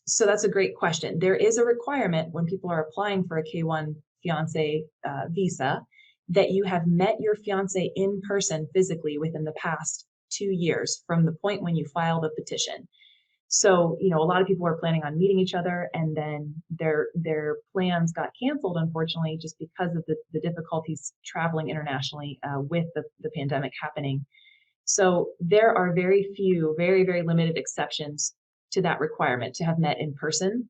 So that's a great question. There is a requirement when people are applying for a K1 fiance visa that you have met your fiance in person physically within the past 2 years from the point when you filed the petition. So, a lot of people were planning on meeting each other, and then their plans got canceled, unfortunately, just because of the difficulties traveling internationally with the pandemic happening. So there are very few, very, very limited exceptions to that requirement to have met in person.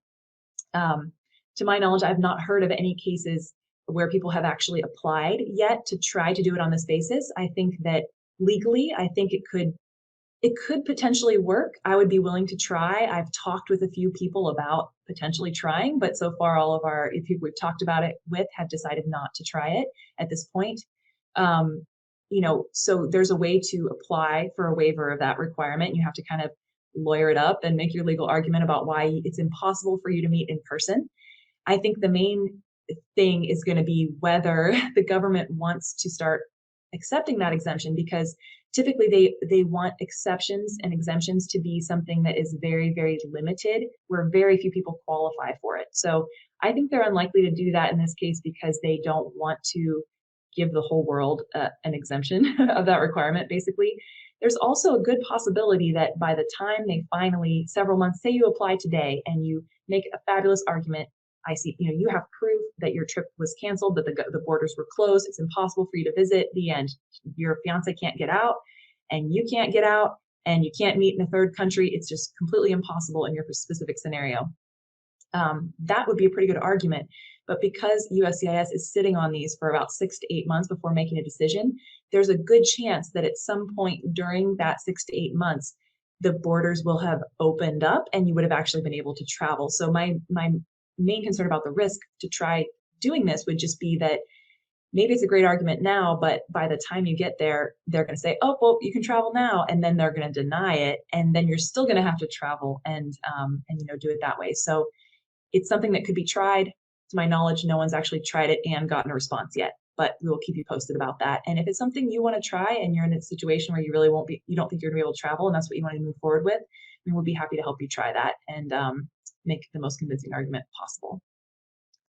To my knowledge, I've not heard of any cases where people have actually applied yet to try to do it on this basis. I think that legally, I think it could potentially work. I would be willing to try. I've talked with a few people about potentially trying, but so far all of our people we've talked about it with have decided not to try it at this point. Um, so there's a way to apply for a waiver of that requirement. You have to kind of lawyer it up and make your legal argument about why it's impossible for you to meet in person. I think the main thing is going to be whether the government wants to start accepting that exemption, because typically they want exceptions and exemptions to be something that is very, very limited, where very few people qualify for it. So I think they're unlikely to do that in this case because they don't want to give the whole world an exemption of that requirement, basically. There's also a good possibility that by the time they finally, several months, say you apply today and you make a fabulous argument, I see, you have proof that your trip was canceled, that the borders were closed, it's impossible for you to visit, the end. Your fiance can't get out, and you can't get out, and you can't meet in a third country. It's just completely impossible in your specific scenario. That would be a pretty good argument. But because USCIS is sitting on these for about 6 to 8 months before making a decision, there's a good chance that at some point during that 6 to 8 months, the borders will have opened up and you would have actually been able to travel. So my main concern about the risk to try doing this would just be that maybe it's a great argument now, but by the time you get there, they're going to say, oh, well, you can travel now. And then they're going to deny it. And then you're still going to have to travel and do it that way. So it's something that could be tried. To my knowledge, no one's actually tried it and gotten a response yet, but we will keep you posted about that. And if it's something you want to try and you're in a situation where you don't think you're going to be able to travel and that's what you want to move forward with, we'll be happy to help you try that and make the most convincing argument possible.